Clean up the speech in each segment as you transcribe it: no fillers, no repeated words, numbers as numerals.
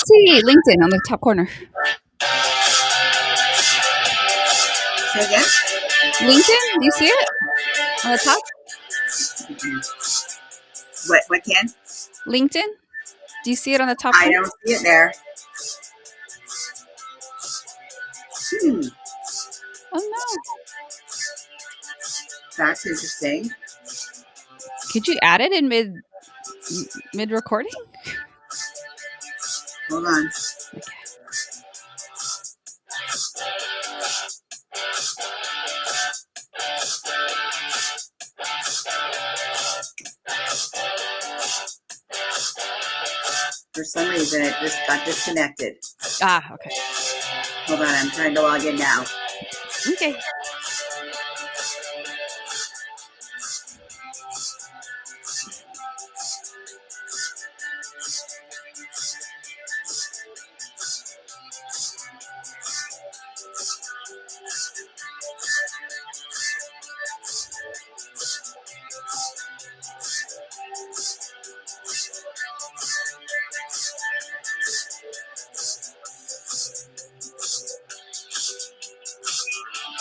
see LinkedIn on the top corner. Say again? LinkedIn, do you see it on the top? What can? LinkedIn, do you see it on the top I corner? don't see it there. Hmm, Oh no! that's interesting. Could you add it in mid recording? Hold on. Okay. For some reason, it just got disconnected. Ah, okay. Hold on, I'm trying to log in now. Okay.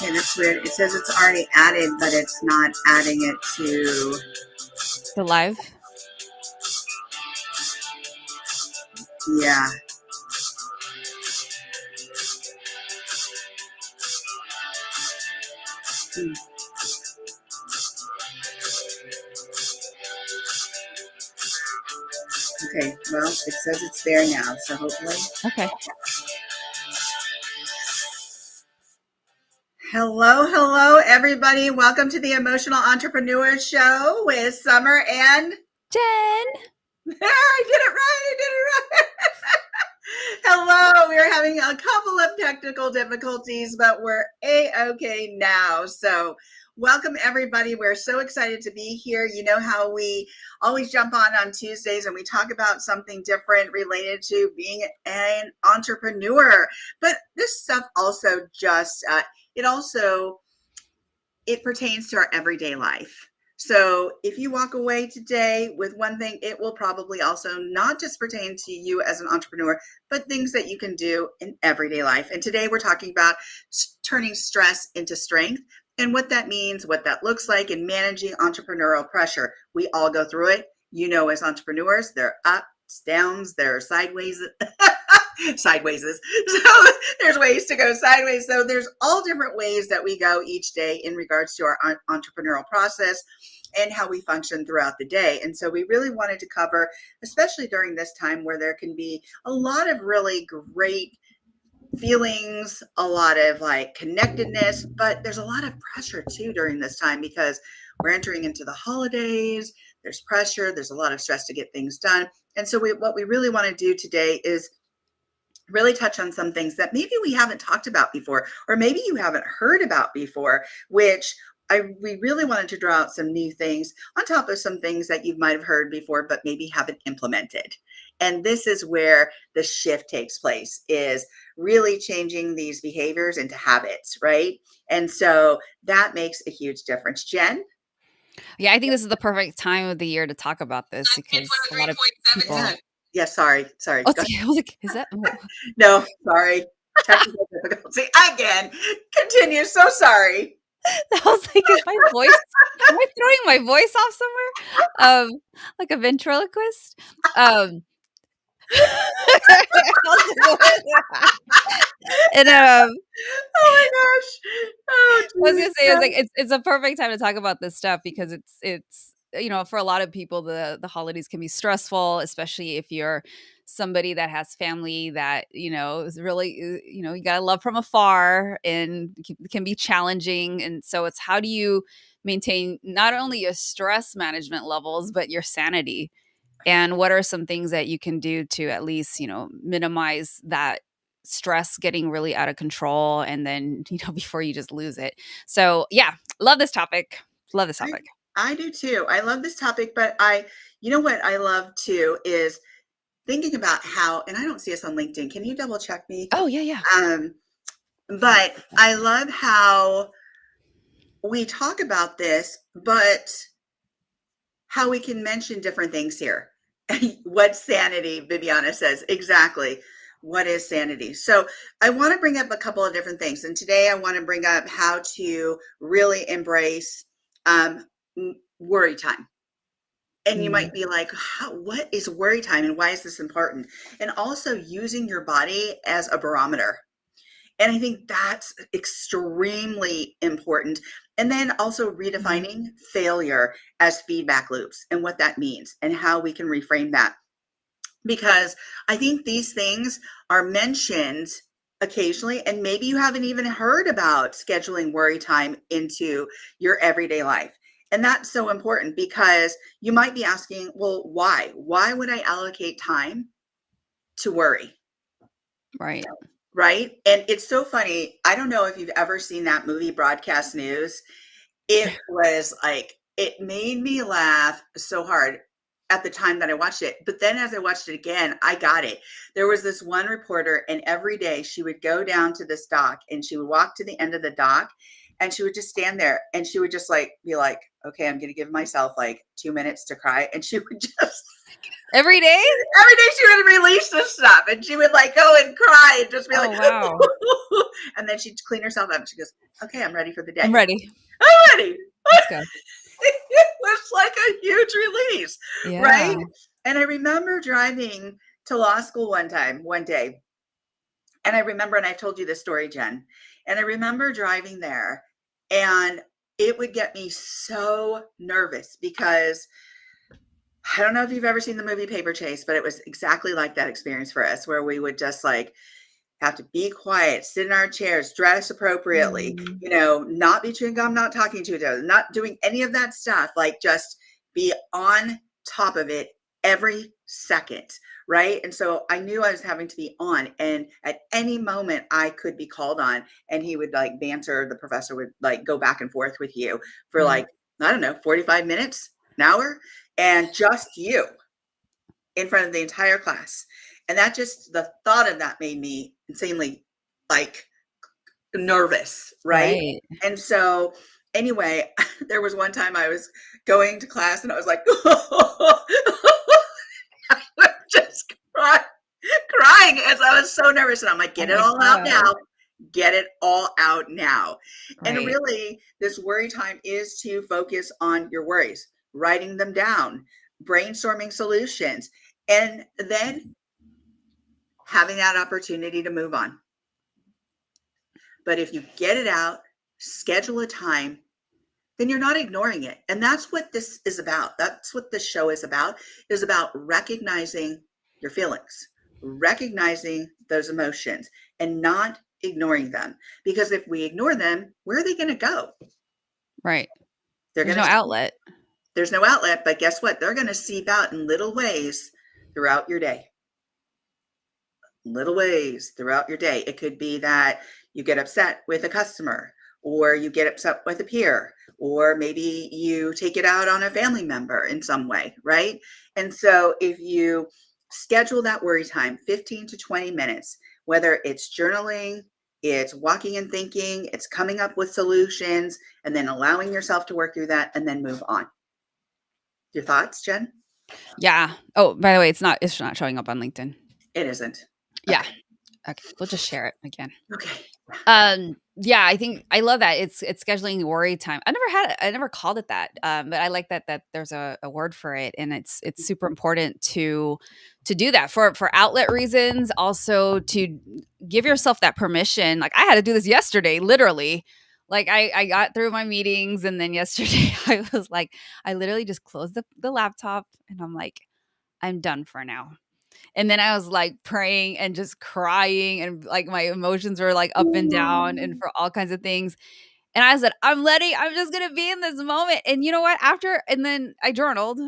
Okay, that's weird. It says it's already added, but it's not adding it to. The live. Yeah. Hmm. Okay, well, it says it's there now, so hopefully. Okay. Hello, everybody. Welcome to the Emotional Entrepreneur Show with Summer and. Jen. I did it right. Hello, we're having a couple of technical difficulties, but we're A-okay now. So welcome, everybody. We're so excited to be here. You know how we always jump on Tuesdays and we talk about something different related to being an entrepreneur. But this stuff also just, it pertains to our everyday life. So if you walk away today with one thing, it will probably also not just pertain to you as an entrepreneur, but things that you can do in everyday life. And today we're talking about turning stress into strength and what that means, what that looks like, and managing entrepreneurial pressure. We all go through it. You know, as entrepreneurs, there are ups, downs, there are sideways. Sidewayses. So there's ways to go sideways. So there's all different ways that we go each day in regards to our entrepreneurial process and how we function throughout the day. And so we really wanted to cover, especially during this time where there can be a lot of really great feelings, a lot of like connectedness, but there's a lot of pressure too during this time because we're entering into the holidays. There's pressure. There's a lot of stress to get things done. And so what we really want to do today is really touch on some things that maybe we haven't talked about before, or maybe you haven't heard about before, which we really wanted to draw out some new things on top of some things that you might have heard before, but maybe haven't implemented. And this is where the shift takes place, is really changing these behaviors into habits, right? And so that makes a huge difference. Jen? Yeah, I think this is the perfect time of the year to talk about this because a lot of people. Yeah, sorry. Oh, I was like, is that? Oh. No, sorry. Technical difficulty again. Continue. So sorry. I was like, is my voice? Am I throwing my voice off somewhere? Like a ventriloquist. And Oh my gosh. Oh, I was geez. gonna say, it's a perfect time to talk about this stuff because it's for a lot of people the holidays can be stressful, especially if you're somebody that has family that is really you gotta love from afar and can be challenging. And so it's how do you maintain not only your stress management levels but your sanity, and what are some things that you can do to at least minimize that stress getting really out of control, and then before you just lose it. So yeah, love this topic. Love this topic. I do too. I love this topic, but you know what I love too is thinking about how, and I don't see us on LinkedIn. Can you double check me? Oh yeah. But I love how we talk about this, but how we can mention different things here. What's sanity? Bibiana says. Exactly. What is sanity? So I want to bring up a couple of different things. And today I want to bring up how to really embrace um, worry time. And you Mm, might be like, what is worry time and why is this important? And also using your body as a barometer. And I think that's extremely important. And then also mhm, redefining failure as feedback loops and what that means and how we can reframe that. Because I think these things are mentioned occasionally, and maybe you haven't even heard about scheduling worry time into your everyday life. And that's so important because you might be asking, well, why? Why would I allocate time to worry? right. Right. And it's so funny. I don't know if you've ever seen that movie, Broadcast News. It was like, it made me laugh so hard at the time that I watched it. But then as I watched it again, I got it. There was this one reporter, and every day she would go down to this dock and she would walk to the end of the dock and she would just stand there and she would just like be like, okay, I'm going to give myself like 2 minutes to cry. And she would just Every day? every day she would release this stuff and she would like go and cry and just be like, Oh, wow. and then she'd clean herself up. She goes, okay, I'm ready for the I'm day. ready. I'm ready. Let's go. It was like a huge release, right? Yeah. And I remember driving to law school one day, and I remember, and I've told you this story, Jen, and I remember driving there, and it would get me so nervous because I don't know if you've ever seen the movie Paper Chase, but it was exactly like that experience for us, where we would just like have to be quiet, sit in our chairs, dress appropriately, Mhm. not be chewing gum, not talking to each other, not doing any of that stuff, like just be on top of it every second. Right. And so I knew I was having to be on, and at any moment I could be called on, and he would like banter. The professor would like go back and forth with you for Right. like, I don't know, 45 minutes, an hour, and just you in front of the entire class. And that just, the thought of that made me insanely like nervous, right? Right. And so, anyway, there was one time I was going to class and I was like, I was just crying as I was so nervous. And I'm like, Oh get it my all out gosh. now. Get it all out now. And Right. really, this worry time is to focus on your worries, writing them down, brainstorming solutions, and then having that opportunity to move on. But if you get it out, schedule a time, then you're not ignoring it. And that's what this is about. That's what this show is about recognizing your feelings, recognizing those emotions, and not ignoring them. Because if we ignore them, where are they going to go? Right. They're There's going no to, outlet. there's no outlet, but guess what? They're going to seep out in little ways throughout your day. Little ways throughout your day. It could be that you get upset with a customer, or you get upset with a peer, or maybe you take it out on a family member in some way, right? And so if you schedule that worry time, 15 to 20 minutes, whether it's journaling, it's walking and thinking, it's coming up with solutions, and then allowing yourself to work through that and then move on. Your thoughts, Jen? Yeah. Oh, by the way, it's not showing up on LinkedIn. It isn't. Yeah. Okay. Okay. We'll just share it again. Okay. Yeah, I think I love that. It's scheduling worry time. I never called it that. But I like that there's a word for it, and it's super important to do that for outlet reasons, also to give yourself that permission. Like I had to do this yesterday, literally. Like I got through my meetings, and then yesterday I was like, I literally just closed the laptop and I'm like, I'm done for now. And then I was like praying and just crying, and like my emotions were like up and down and for all kinds of things. And I said, I'm just gonna be in this moment. And you know what? And then I journaled,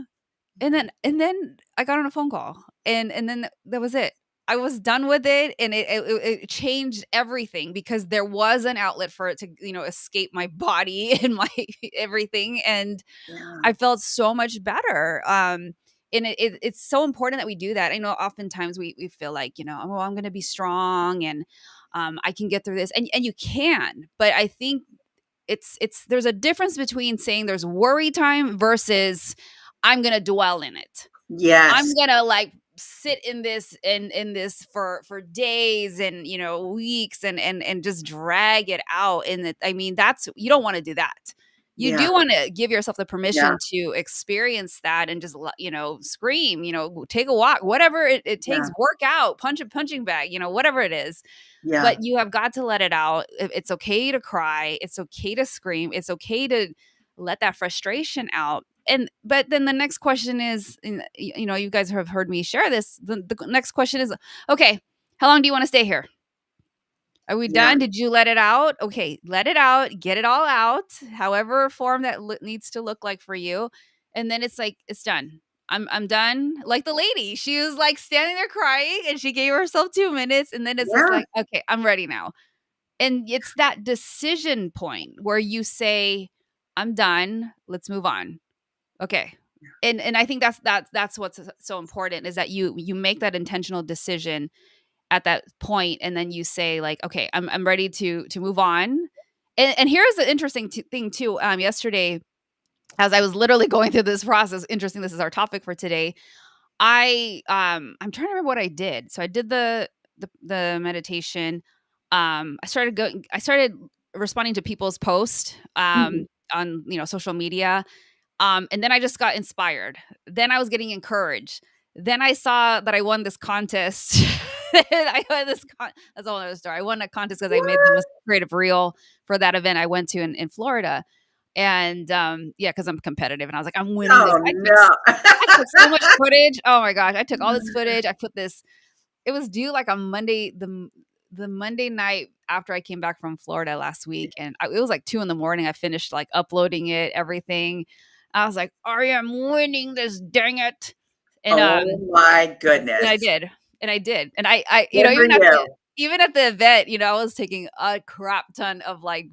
and then I got on a phone call, and then that was it. I was done with it, and it changed everything because there was an outlet for it to escape my body and my everything, and Yeah. I felt so much better. And it's so important that we do that. I know oftentimes we feel like, oh, I'm going to be strong, and I can get through this, and you can. But I think it's there's a difference between saying there's worry time versus I'm going to dwell in it. Yes. I'm gonna like sit in this for days and weeks and just drag it out. And I mean, that's you don't want to do that. You Yeah. do want to give yourself the Yeah. permission to experience that and just scream, take a walk, whatever it takes, Yeah. work out, punch a punching bag, whatever it is. Yeah. But you have got to let it out. It's okay to cry. It's okay to scream. It's okay to let that frustration out. But then the next question is, you guys have heard me share this. The next question is, okay, how long do you want to stay here? Are we Yeah. done? Did you let it out? Okay, let it out, get it all out, however form that needs to look like for you. And then it's like, it's done. I'm done. Like the lady, she was like standing there crying and she gave herself 2 minutes. And then it's just Yeah. like, okay, I'm ready now. And it's that decision point where you say, I'm done. Let's move on. Okay. And I think that's what's so important is that you make that intentional decision at that point, and then you say like, okay, I'm ready to move on. And here's the interesting thing too. Yesterday, as I was literally going through this process, interesting, this is our topic for today. I'm trying to remember what I did. So I did the meditation. I started responding to people's posts Mhm. on social media. And then I just got inspired. Then I was getting encouraged. Then I saw that I won this contest. I won that's a whole other story. I won a contest because I made the What? most creative reel for that event I went to in Florida. And yeah, because I'm competitive and I was like, I'm winning this. Oh, no. I took so much footage. Oh my gosh. I took all this footage. I put this, it was due like on Monday, the Monday night after I came back from Florida last week, and it was like 2 in the morning. I finished like uploading it, everything. I was like, "I am winning this, dang it!" And Oh my and I goodness. did, and I did, and I Good for you. even at the event, I was taking a crap ton of like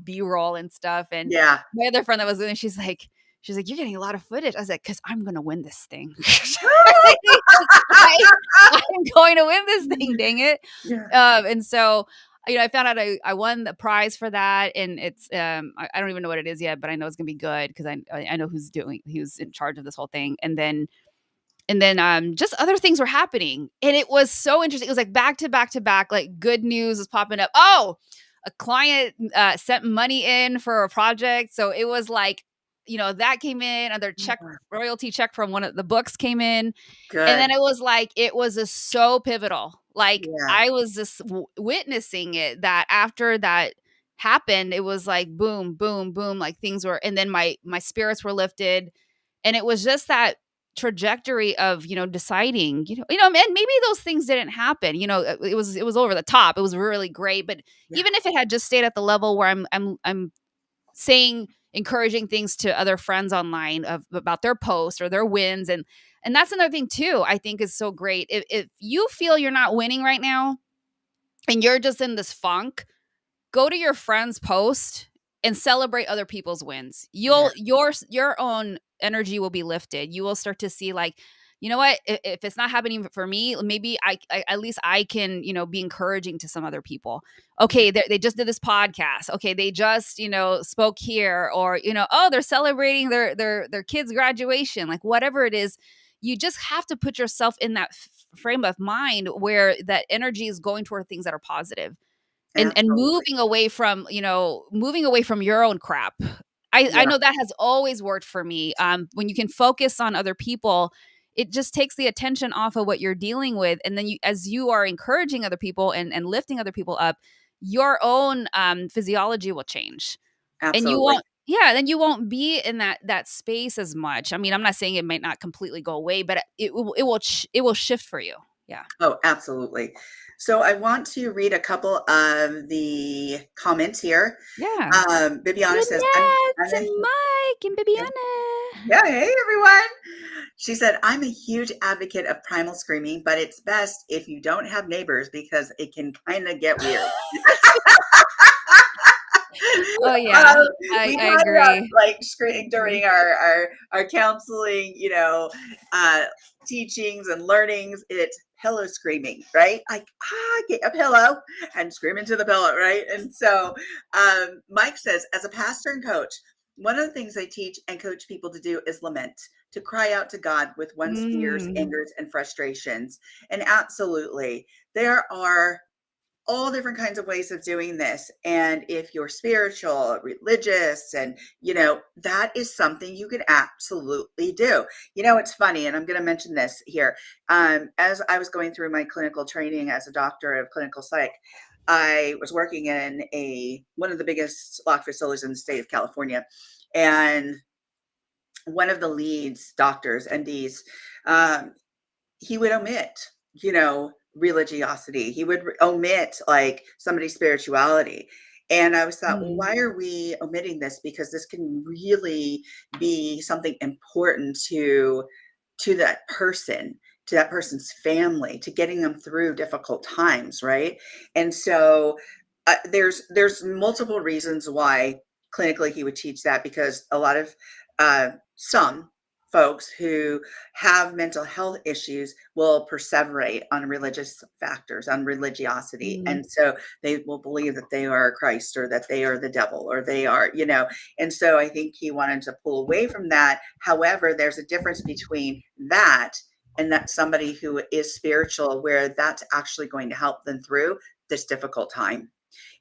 B roll and stuff, and Yeah. my other friend that was with me, she's like, "You're getting a lot of footage." I was like, "Cause I'm gonna win this thing." I, I'm going to win this thing, dang it. Yeah. And so, I found out I won the prize for that. And it's, I don't even know what it is yet, but I know it's going to be good because I know who's in charge of this whole thing. And then just other things were happening. And it was so interesting. It was like back to back to back, like good news was popping up. Oh, a client sent money in for a project. So it was like, that came in, another check, Yeah. royalty check from one of the books came in. And then Good. it was like, it was just so pivotal. Like Yeah. I was just witnessing it, that after that happened, it was like boom, boom, boom, like things were, and then my spirits were lifted. And it was just that trajectory of, deciding, and maybe those things didn't happen. It was over the top. It was really great. But Yeah. even if it had just stayed at the level where I'm saying encouraging things to other friends online about their posts or their wins, and that's another thing too, I think is so great. If you feel you're not winning right now and you're just in this funk, go to your friend's post and celebrate other people's wins. Yeah. Your own energy will be lifted. You will start to see like, you know what? If it's not happening for me, maybe I at least I can, be encouraging to some other people. Yeah. Okay, they just did this podcast. Okay, they just, spoke here, or oh, they're celebrating their kids' graduation. Like whatever it is, you just have to put yourself in that frame of mind where that energy is going toward things that are positive, and Absolutely. moving away from your own crap. I Yeah. know that has always worked for me. When you can focus on other people, it just takes the attention off of what you're dealing with, and then as you are encouraging other people and lifting other people up, your own physiology will change, and you Absolutely. won't. Yeah, then you won't be in that space as much. I mean, I'm not saying it might not completely go away, but it will shift for you. Yeah. Oh, absolutely. So I want to read a couple of the comments here. Yeah. Bibiana says, I'm Lynette a and Mike and yeah, Bibiana. yeah, hey everyone. She said, I'm a huge advocate of primal screaming, but it's best if you don't have neighbors because it can kind of get weird. Oh, yeah. Um, I we I talked about agree. like screaming Mhm. during our counseling, uh, teachings and learnings. It's pillow screaming, right? Like get a pillow and scream into the pillow, right? And so Mike says, as a pastor and coach, one of the things I teach and coach people to do is lament, to cry out to God with one's fears, Mm, angers, and frustrations. And absolutely, there are all different kinds of ways of doing this. And if you're spiritual, religious, and that is something you could absolutely do. It's funny, and I'm going to mention this here. As I was going through my clinical training as a doctor of clinical psych, I was working in one of the biggest lock facilities in the state of California. And one of the leads, doctors, NDs, um, he would omit, religiosity. He would omit like somebody's spirituality. And I was thought, well, mm, why are we omitting this? Because this can really be something important to to that person's family, to getting them through difficult times, right? And so there's multiple reasons why clinically he would teach that, because a lot of some folks who have mental health issues will perseverate on religious factors, on religiosity. mm. And so they will believe that they are Christ, or that they are the devil, or they are, and so I think he wanted to pull away from that. However, there's a difference between that and that somebody who is spiritual, where that's actually going to help them through this difficult time.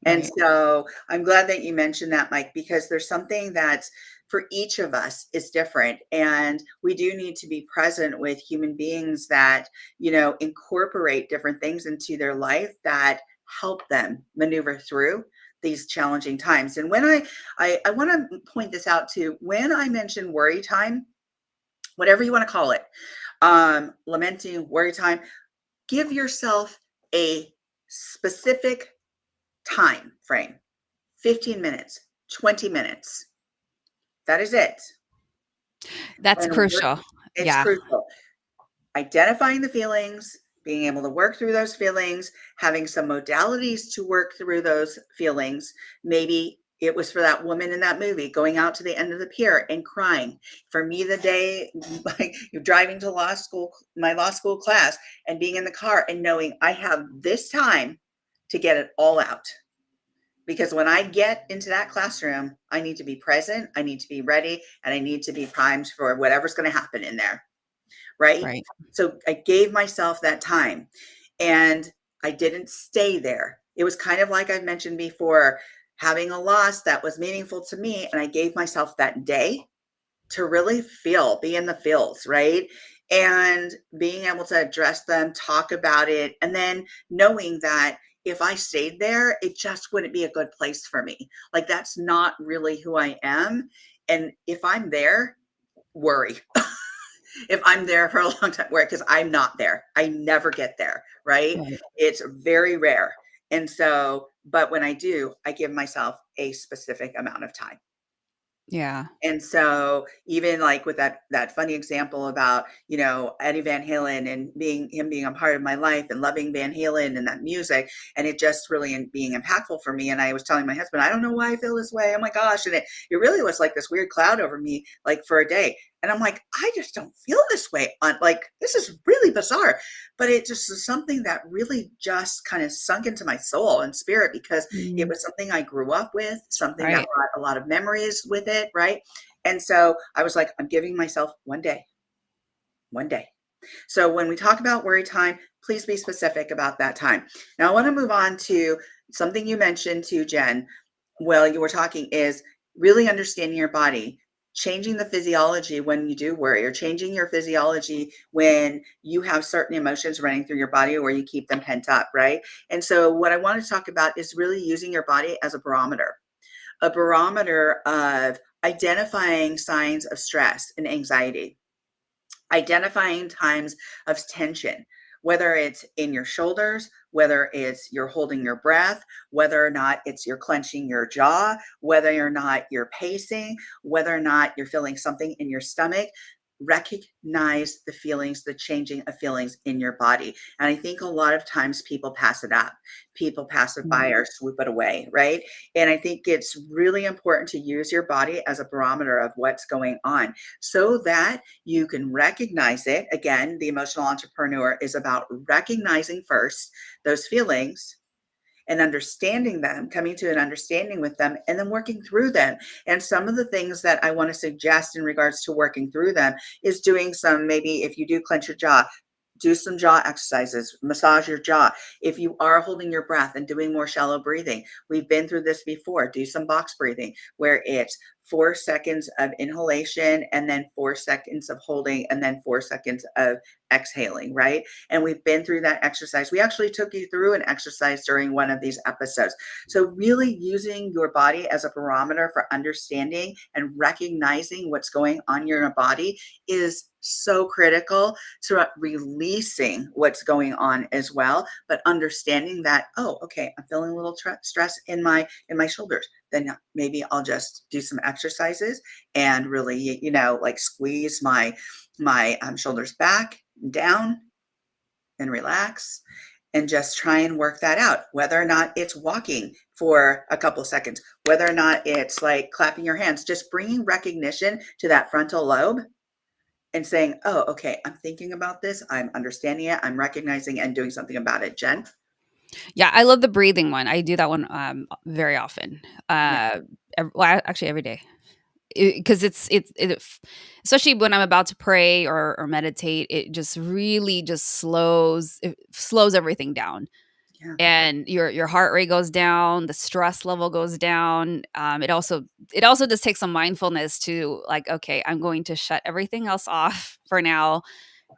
And Right. so I'm glad that you mentioned that, Mike, because there's something that's for each of us is different. And we do need to be present with human beings that, incorporate different things into their life that help them maneuver through these challenging times. And when I want to point this out too, when I mention worry time, whatever you want to call it, lamenting, worry time, give yourself a specific time frame. 15 minutes, 20 minutes. That is it. That's And crucial. it's Yeah. crucial. Identifying the feelings, being able to work through those feelings, having some modalities to work through those feelings. Maybe it was for that woman in that movie going out to the end of the pier and crying. For me, the day like driving to law school, my law school class, and being in the car and knowing I have this time to get it all out. Because when I get into that classroom, I need to be present, I need to be ready, and I need to be primed for whatever's going to happen in there. Right. Right. So I gave myself that time, and I didn't stay there. It was kind of like I mentioned before, having a loss that was meaningful to me. And I gave myself that day to really be in the feels, right? And being able to address them, talk about it, and then knowing that if I stayed there, it just wouldn't be a good place for me. Like, that's not really who I am. And if I'm there, worry. If I'm there for a long time, worry, because I'm not there. I never get there, right? Right. It's very rare. And so, but when I do, I give myself a specific amount of time. Yeah. And so even like with that funny example about, Eddie Van Halen and being a part of my life and loving Van Halen and that music, and it just really being impactful for me. And I was telling my husband, I don't know why I feel this way. Oh my gosh. And it really was like this weird cloud over me, like for a day. And I'm like, I just don't feel this way on, like, this is really bizarre. But it just is something that really just kind of sunk into my soul and spirit, because it Mm. was something I grew up with, something that Right. brought a lot of memories with it, right? And so I was like, I'm giving myself one day, one day. So when we talk about worry time, please be specific about that time. Now I want to move on to something you mentioned to Jen while you were talking, is really understanding your body, changing the physiology when you do worry, or changing your physiology when you have certain emotions running through your body or you keep them pent up, right? And so what I want to talk about is really using your body as a barometer of identifying signs of stress and anxiety, identifying times of tension, whether it's in your shoulders, whether it's you're holding your breath, whether or not it's you're clenching your jaw, whether or not you're pacing, whether or not you're feeling something in your stomach. Recognize the feelings, the changing of feelings in your body. And I think a lot of times people pass it up. People pass it Mm. by or swoop it away, right? And I think it's really important to use your body as a barometer of what's going on, so that you can recognize it. Again, the emotional entrepreneur is about recognizing first those feelings, and understanding them, coming to an understanding with them, and then working through them. And some of the things that I want to suggest in regards to working through them is doing some, maybe if you do clench your jaw, do some jaw exercises, massage your jaw. If you are holding your breath and doing more shallow breathing, we've been through this before. Do some box breathing where it's 4 seconds of inhalation and then 4 seconds of holding and then 4 seconds of exhaling, right? And we've been through that exercise. We actually took you through an exercise during one of these episodes. So, really using your body as a barometer for understanding and recognizing what's going on in your body is so critical to releasing what's going on as well, but understanding that, oh, okay, I'm feeling a little stress in my shoulders, then maybe I'll just do some exercises and really, like squeeze my shoulders back and down and relax and just try and work that out, whether or not it's walking for a couple of seconds, whether or not it's like clapping your hands, just bringing recognition to that frontal lobe and saying, oh, okay, I'm thinking about this, I'm understanding it, I'm recognizing and doing something about it. Jen? Yeah, I love the breathing one. I do that one very often. Yeah. Actually every day. Because especially when I'm about to pray or meditate, it just really just slows everything down, Yeah. and your heart rate goes down, the stress level goes down. It also just takes some mindfulness to, like, okay, I'm going to shut everything else off for now.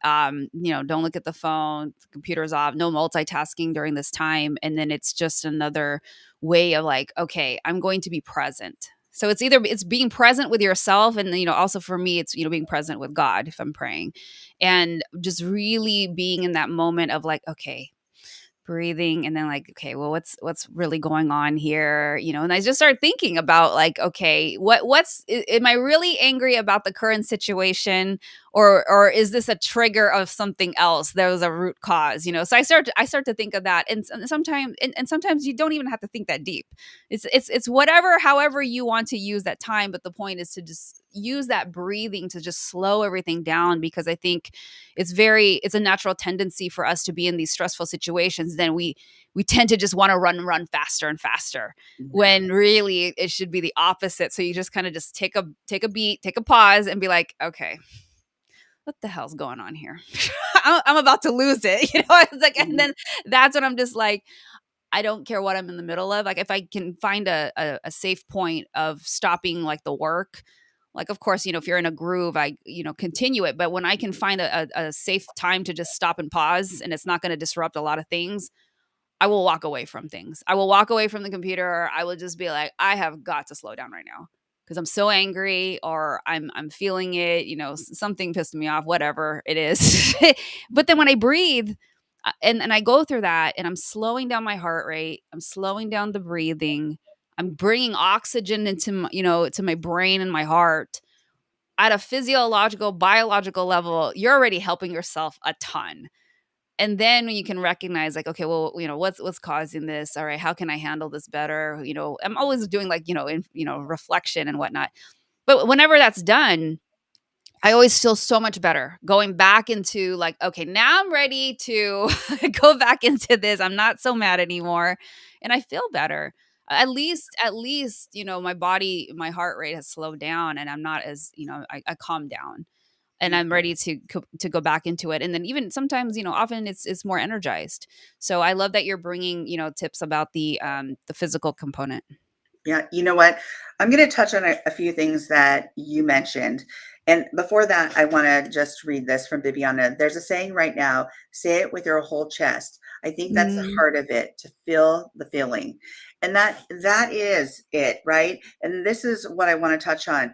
Don't look at the phone, the computer's off, no multitasking during this time. And then it's just another way of, like, okay, I'm going to be present. So it's being present with yourself. And, also for me, it's, being present with God if I'm praying, and just really being in that moment of, like, okay, breathing, and then, like, okay, well, what's really going on here, and I just start thinking about, like, okay, am I really angry about the current situation, or is this a trigger of something else? There was a root cause, so I start to think of that. And sometimes you don't even have to think that deep. It's whatever, however you want to use that time, but the point is to just use that breathing to just slow everything down, because I think it's a natural tendency for us to be in these stressful situations. Then we tend to just want to run faster and faster, Yeah. when really it should be the opposite. So you just kind of just take a beat, take a pause, and be like, okay, what the hell's going on here? I'm about to lose it. It's like, and Mhm. then that's when I'm just like, I don't care what I'm in the middle of. Like, if I can find a safe point of stopping, like, the work, like, of course, if you're in a groove, I, continue it. But when I can find a safe time to just stop and pause, and it's not going to disrupt a lot of things, I will walk away from things. I will walk away from the computer. I will just be like, I have got to slow down right now, because I'm so angry, or I'm feeling it, something pissed me off, whatever it is. But then when I breathe, and I go through that, and I'm slowing down my heart rate, I'm slowing down the breathing, I'm bringing oxygen into to my brain and my heart. At a physiological, biological level, you're already helping yourself a ton. And then when you can recognize, like, okay, well, what's causing this? All right, how can I handle this better? I'm always doing, like, reflection and whatnot. But whenever that's done, I always feel so much better going back into, like, okay, now I'm ready to go back into this. I'm not so mad anymore. And I feel better. At least, my body, my heart rate has slowed down, and I'm not as, I calm down, and Yeah. I'm ready to go back into it. And then even sometimes, often it's more energized. So I love that you're bringing, tips about the physical component. Yeah, you know what? I'm going to touch on a few things that you mentioned. And before that, I want to just read this from Bibiana. There's a saying right now, say it with your whole chest. I think that's the Mm. heart of it, to feel the feeling. And that is it, right? And this is what I want to touch on.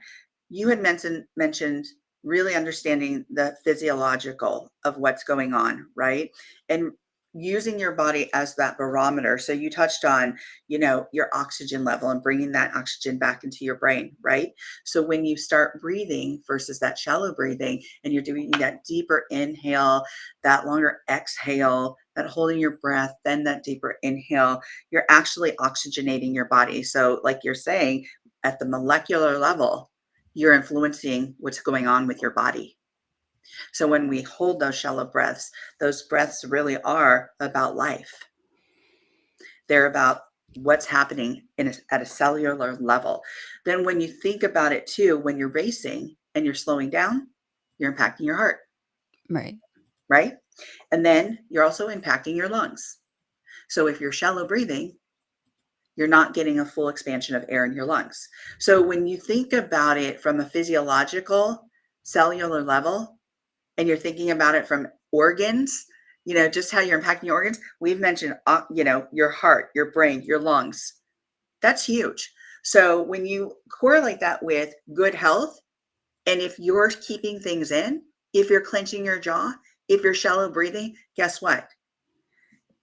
You had mentioned really understanding the physiological of what's going on, right? And using your body as that barometer. So you touched on, your oxygen level and bringing that oxygen back into your brain, right? So when you start breathing versus that shallow breathing, and you're doing that deeper inhale, that longer exhale, that holding your breath, then that deeper inhale, you're actually oxygenating your body. So, like you're saying, at the molecular level, you're influencing what's going on with your body. So when we hold those shallow breaths, those breaths really are about life. They're about what's happening at a cellular level. Then, when you think about it too, when you're racing and you're slowing down, you're impacting your heart, Right. right? And then you're also impacting your lungs. So, if you're shallow breathing, you're not getting a full expansion of air in your lungs. So, when you think about it from a physiological cellular level, and you're thinking about it from organs, just how you're impacting your organs, we've mentioned, your heart, your brain, your lungs. That's huge. So when you correlate that with good health, and if you're keeping things in, if you're clenching your jaw, if you're shallow breathing, guess what?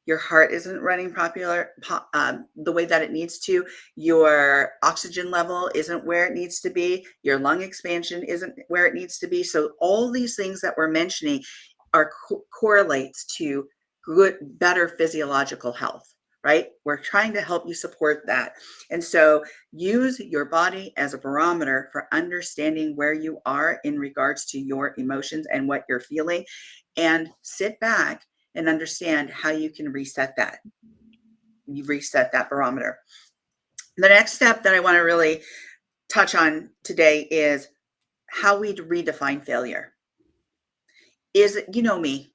Your heart isn't running the way that it needs to. Your oxygen level isn't where it needs to be. Your lung expansion isn't where it needs to be. So all these things that we're mentioning are correlates to better physiological health, right? We're trying to help you support that. And so use your body as a barometer for understanding where you are in regards to your emotions and what you're feeling, and sit back and understand how you can reset that. You reset that barometer. The next step that I want to really touch on today is how we redefine failure. Me,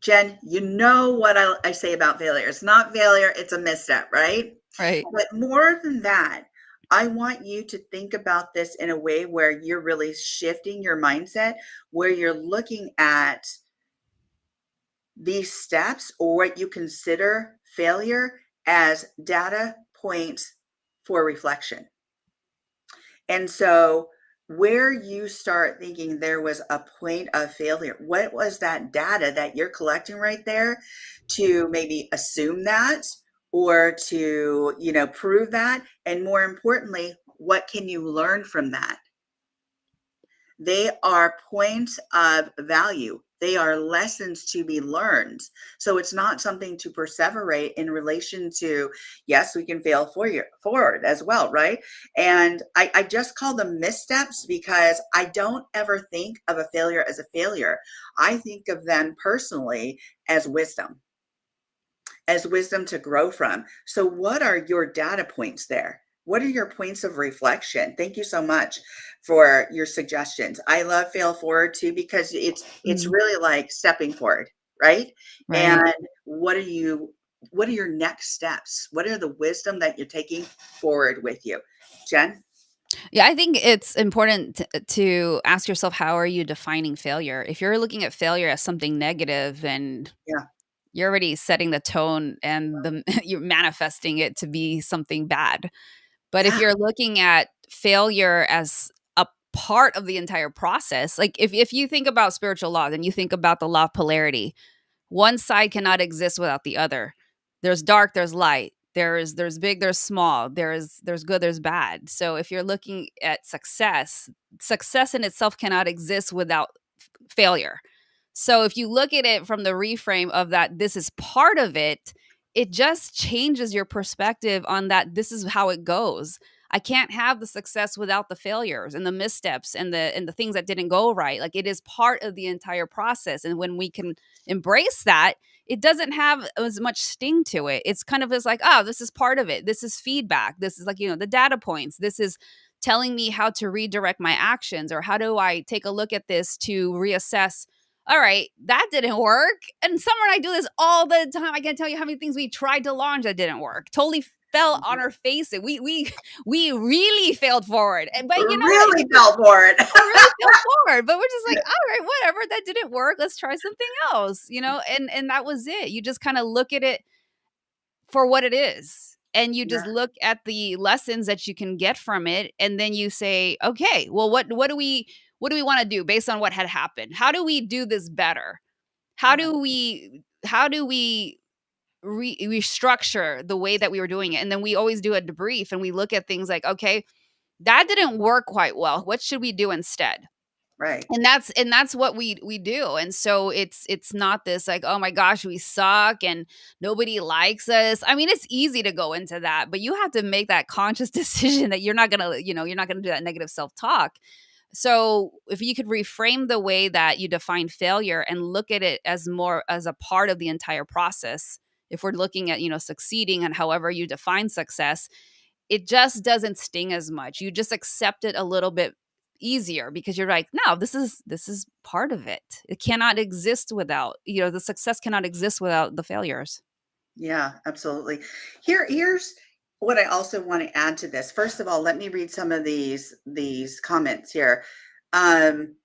Jen, you know what I say about failure. It's not failure, it's a misstep, right? Right. But more than that, I want you to think about this in a way where you're really shifting your mindset, where you're looking at these steps, or what you consider failure, as data points for reflection. And so, where you start thinking there was a point of failure, what was that data that you're collecting right there to maybe assume that, or to, prove that? And more importantly, what can you learn from that? They are points of value. They are lessons to be learned. So it's not something to perseverate in relation to, yes, we can fail forward as well, right? And I just call them missteps because I don't ever think of a failure as a failure. I think of them personally as wisdom, to grow from. So, what are your data points there? What are your points of reflection? Thank you so much for your suggestions. I love fail forward too, because it's Mm, really like stepping forward, right? And right. what are you what are your next steps? What are the wisdom that you're taking forward with you? Jen? Yeah, I think it's important to ask yourself, how are you defining failure? If you're looking at failure as something negative, then Yeah. you're already setting the tone and you're manifesting it to be something bad. But if Yeah. you're looking at failure as a part of the entire process, like if you think about spiritual laws and you think about the law of polarity, one side cannot exist without the other. There's dark, there's light. There's big, there's small. There's good, there's bad. So if you're looking at success, success in itself cannot exist without failure. So if you look at it from the reframe of that, this is part of it, it just changes your perspective on that. This is how it goes. I can't have the success without the failures and the missteps and the things that didn't go right. Like, it is part of the entire process. And when we can embrace that, it doesn't have as much sting to it. It's kind of just like, oh, this is part of it. This is feedback. This is like, the data points. This is telling me how to redirect my actions, or how do I take a look at this to reassess. All right, that didn't work. And Summer and I do this all the time. I can't tell you how many things we tried to launch that didn't work. Totally fell on our face. And we really failed forward. But you know what? Really fell for it. I really fell forward. But we're just like, all right, whatever. That didn't work. Let's try something else. And that was it. You just kind of look at it for what it is. And you just Yeah. look at the lessons that you can get from it, and then you say, okay, well, what do we want to do based on what had happened? How do we do this better? How Yeah. do we restructure the way that we were doing it? And then we always do a debrief, and we look at things like, okay, that didn't work quite well. What should we do instead? Right. And that's what we do. And so it's not this like, oh my gosh, we suck and nobody likes us. I mean, it's easy to go into that, but you have to make that conscious decision that you're not gonna do that negative self-talk. So if you could reframe the way that you define failure and look at it as more as a part of the entire process, if we're looking at, succeeding and however you define success, it just doesn't sting as much. You just accept it a little bit easier because you're like, no, this is part of it. It cannot exist without, the success cannot exist without the failures. Yeah, absolutely. Here's what I also want to add to this. First of all, let me read some of these comments here. Um,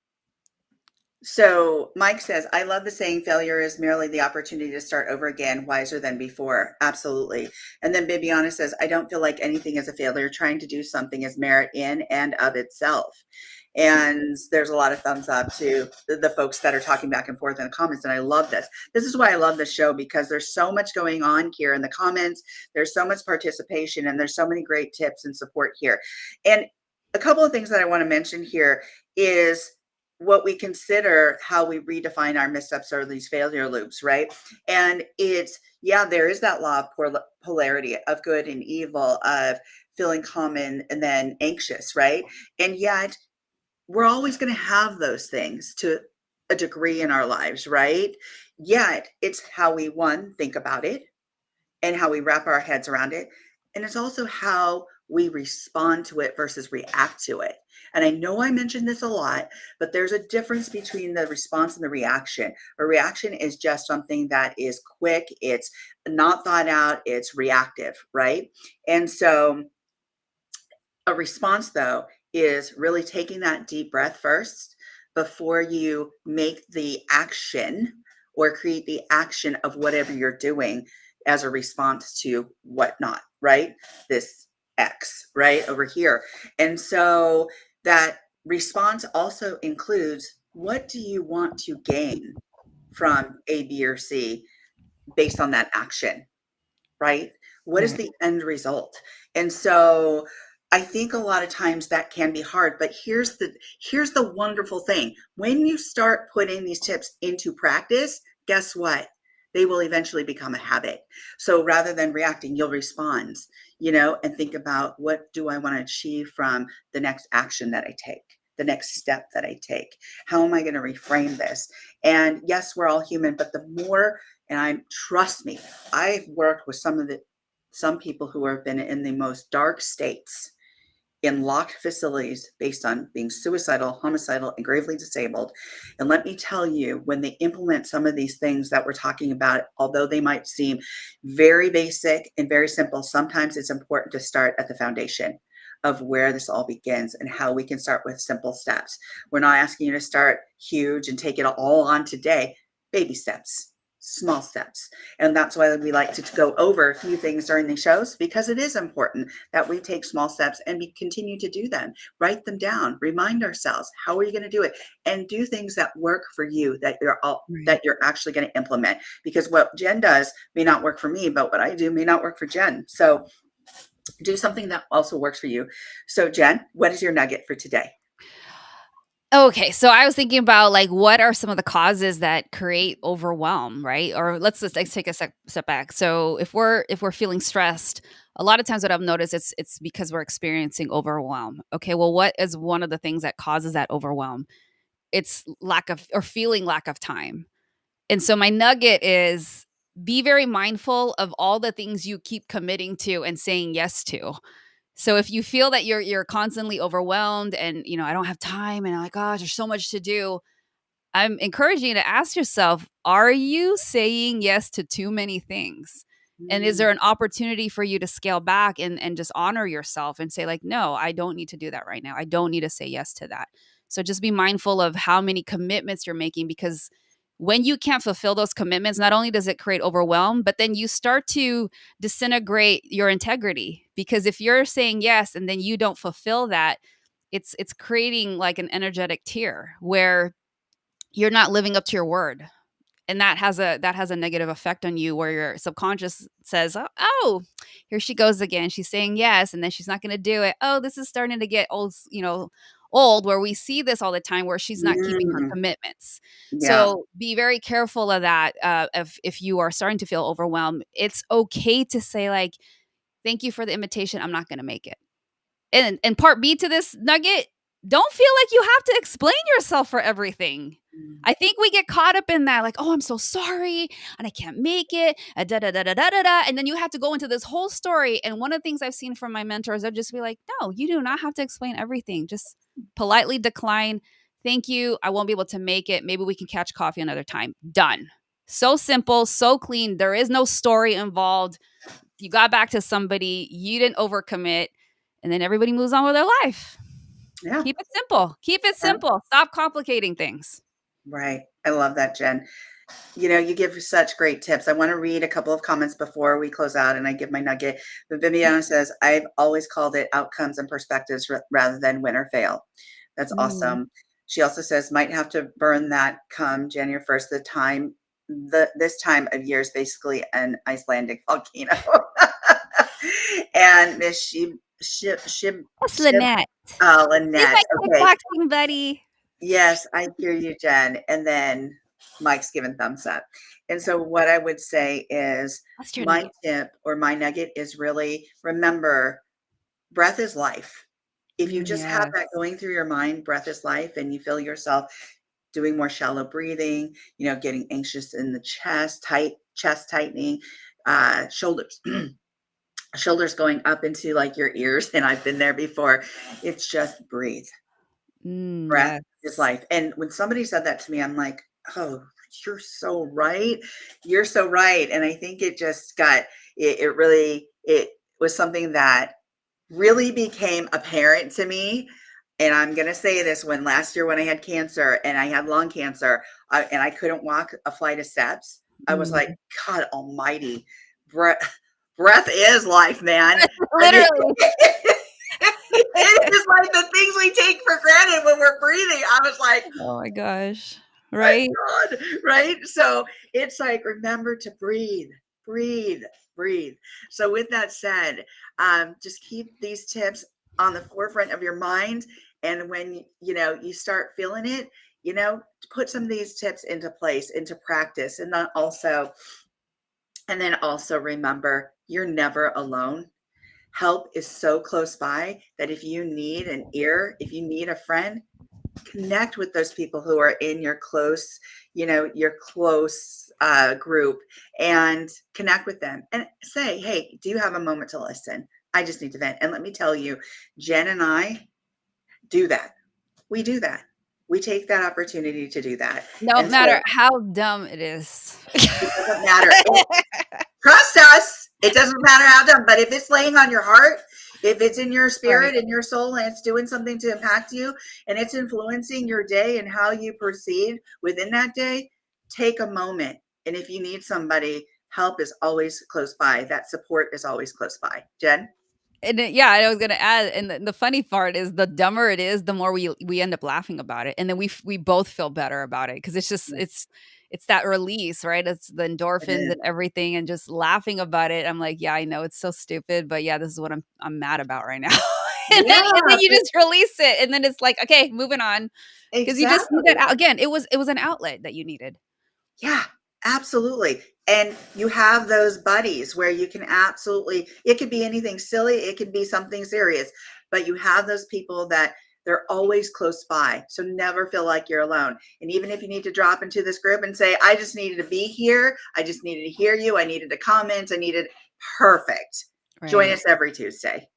so Mike says, I love the saying failure is merely the opportunity to start over again, wiser than before. Absolutely. And then Bibiana says, I don't feel like anything is a failure. Trying to do something is merit in and of itself. And there's a lot of thumbs up to the folks that are talking back and forth in the comments. And I love this. This is why I love this show, because there's so much going on here in the comments. There's so much participation and there's so many great tips and support here. And a couple of things that I want to mention here is what we consider how we redefine our missteps or these failure loops, right? And it's, yeah, there is that law of polarity of good and evil, of feeling common and then anxious, right? And yet we're always going to have those things to a degree in our lives, right? Yet it's how we, one, think about it and how we wrap our heads around it. And it's also how we respond to it versus react to it. And I know I mentioned this a lot, but there's a difference between the response and the reaction. A reaction is just something that is quick, it's not thought out, it's reactive, right? And so a response, though, is really taking that deep breath first before you make the action or create the action of whatever you're doing as a response to whatnot, right? This X, right over here. And so that response also includes, what do you want to gain from A, B, or C based on that action? Right? What is Right. the end result? And so I think a lot of times that can be hard, but here's the wonderful thing. When you start putting these tips into practice, guess what? They will eventually become a habit. So rather than reacting, you'll respond, and think about, what do I want to achieve from the next action that I take? The next step that I take? How am I going to reframe this? And yes, we're all human, but the more, and trust me, I've worked with some people who have been in the most dark states in locked facilities based on being suicidal, homicidal, and gravely disabled. And let me tell you, when they implement some of these things that we're talking about, although they might seem very basic and very simple, sometimes it's important to start at the foundation of where this all begins and how we can start with simple steps. We're not asking you to start huge and take it all on today. Baby steps, small steps. And that's why we like to go over a few things during the shows, because it is important that we take small steps and we continue to do them. Write them down, remind ourselves, how are you going to do it? And do things that work for you, that Right. you're actually going to implement. Because what Jen does may not work for me, but what I do may not work for Jen. So do something that also works for you. So Jen, what is your nugget for today? Okay, so I was thinking about like what are some of the causes that create overwhelm, right? Or let's take a step back. So if we're feeling stressed, a lot of times what I've noticed, it's because we're experiencing overwhelm. Okay, well, what is one of the things that causes that overwhelm? It's lack of or feeling lack of time. And so my nugget is, be very mindful of all the things you keep committing to and saying yes to. So if you feel that you're constantly overwhelmed and I don't have time and I'm like, gosh, there's so much to do, I'm encouraging you to ask yourself, are you saying yes to too many things? And is Mm, there an opportunity for you to scale back and just honor yourself and say, like, no, I don't need to do that right now. I don't need to say yes to that. So just be mindful of how many commitments you're making, because when you can't fulfill those commitments, not only does it create overwhelm, but then you start to disintegrate your integrity. Because if you're saying yes and then you don't fulfill that, it's creating like an energetic tear where you're not living up to your word, and that has a negative effect on you, where your subconscious says, oh, here she goes again, she's saying yes and then she's not going to do it. Oh, this is starting to get old, where we see this all the time, where she's not keeping her mm, commitments. yeah. So be very careful of that. If you are starting to feel overwhelmed, it's okay to say, like, thank you for the invitation, I'm not going to make it. And part B to this nugget, don't feel like you have to explain yourself for everything. Mm. I think we get caught up in that, like, oh, I'm so sorry, and I can't make it, da da da da da da da, and then you have to go into this whole story. And one of the things I've seen from my mentors, they'll just be like, no, you do not have to explain everything. Just politely decline. Thank you. I won't be able to make it. Maybe we can catch coffee another time. Done. So simple, so clean. There is no story involved. You got back to somebody, you didn't overcommit, and then everybody moves on with their life. Yeah. Keep it simple. Keep it Yeah. simple. Stop complicating things. Right. I love that, Jen. You give such great tips. I want to read a couple of comments before we close out and I give my nugget. But Viviana says, I've always called it outcomes and perspectives rather than win or fail. That's Mm, awesome. She also says, might have to burn that come January 1st, this time of year is basically an Icelandic volcano. And Miss yes, Lynette. She's Lynette. my Okay. kickboxing buddy. Yes, I hear you, Jen. And then Mike's given thumbs up. And so, what I would say is What's your my nugget? tip or my nugget is really remember breath is life. If you just have that Yes. going through your mind, breath is life, and you feel yourself doing more shallow breathing, getting anxious in the chest tightening, shoulders. Shoulders going up into like your ears, and I've been there before. It's just breathe. Breath is Yes. life. And when somebody said that to me, I'm like, oh, you're so right. You're so right. And I think it just it really, it was something that really became apparent to me. And I'm going to say this when last year when I had cancer and I had lung cancer and I couldn't walk a flight of steps, I was like, Mm. God almighty, breath is life, man. I mean, Literally. it is like the things we take for granted when we're breathing. I was like, Oh my gosh. my Right? God, right? So it's like, remember to breathe, breathe, breathe. So with that said, just keep these tips on the forefront of your mind. And when, you start feeling it, put some of these tips into place, into practice. And then also remember, you're never alone. Help is so close by that if you need an ear, if you need a friend, connect with those people who are in your close group and connect with them and say, hey, do you have a moment to listen? I just need to vent. And let me tell you, Jen and I do that. We do that. We take that opportunity to do that. No And matter so how dumb it is. it doesn't matter. Trust us. It doesn't matter how done, but if it's laying on your heart, if it's in your Right. spirit and your soul and it's doing something to impact you and it's influencing your day and how you proceed within that day, take a moment. And if you need somebody, help is always close by. That support is always close by. Jen? And yeah, I was gonna add, and the funny part is, the dumber it is, the more we end up laughing about it, and then we both feel better about it because it's just Yes, it's that release, right? It's the it endorphins is. and everything, and just laughing about it. I'm like, yeah, I know it's so stupid, but yeah, this is what I'm mad about right now. And then Yeah, you just release it, and then it's like, okay, moving on, because you just need that exactly. out. Again, it was an outlet that you needed. Yeah, absolutely. And you have those buddies where you can absolutely, it could be anything silly, it could be something serious, but you have those people that they're always close by. So never feel like you're alone. And even if you need to drop into this group and say, I just needed to be here, I just needed to hear you, I needed to comment, I needed, perfect. Join Right. us every Tuesday.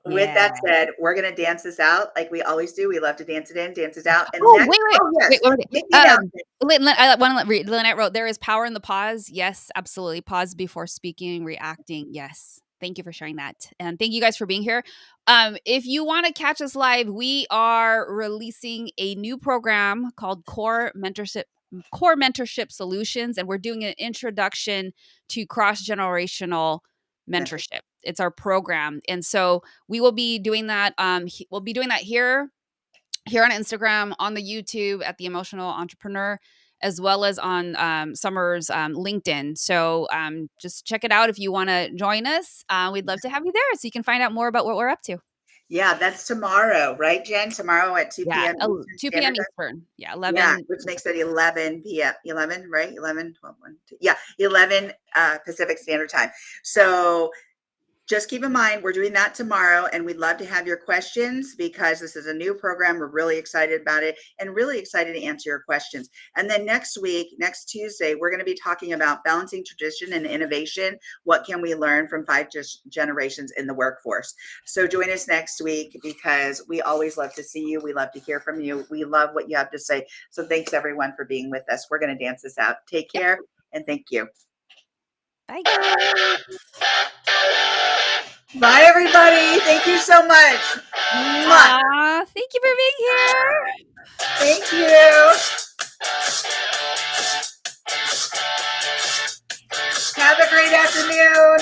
With Yeah. that said, we're going to dance this out like we always do. We love to dance it in, dance it out. And Oh, next, wait, wait. oh, yes, Wait, wait, wait. make the announcement. I wanna read Lynette wrote, "There is power in the pause." Yes, absolutely. Pause before speaking, reacting. Yes. Thank you for sharing that. And thank you guys for being here. If you wanna catch us live, we are releasing a new program called Core Mentorship Solutions, and we're doing an introduction to cross-generational Mentor. mentorship. It's our program. And so we will be doing that, we'll be doing that here on Instagram, on the YouTube at The Emotional Entrepreneur, as well as on Summer's LinkedIn. So just check it out if you want to join us. We'd love to have you there so you can find out more about what we're up to. Yeah, that's tomorrow, right, Jen? Tomorrow at 2 Yeah, p.m. Eastern 2 Standard p.m. Time. Eastern. Yeah, Yeah, 11 which makes it Pacific. 11 p.m. 11, right? 11, 12, 1, 2. Yeah, 11 Pacific Standard Time. So Just keep in mind, we're doing that tomorrow, and we'd love to have your questions because this is a new program. We're really excited about it and really excited to answer your questions. And then next week, next Tuesday, we're going to be talking about balancing tradition and innovation. What can we learn from five generations in the workforce? So join us next week because we always love to see you. We love to hear from you. We love what you have to say. So thanks everyone for being with us. We're going to dance this out. Take Yep. care and thank you. Bye, guys. Bye, everybody. Thank you so much. Mwah. Aw, thank you for being here. Thank you. Have a great afternoon.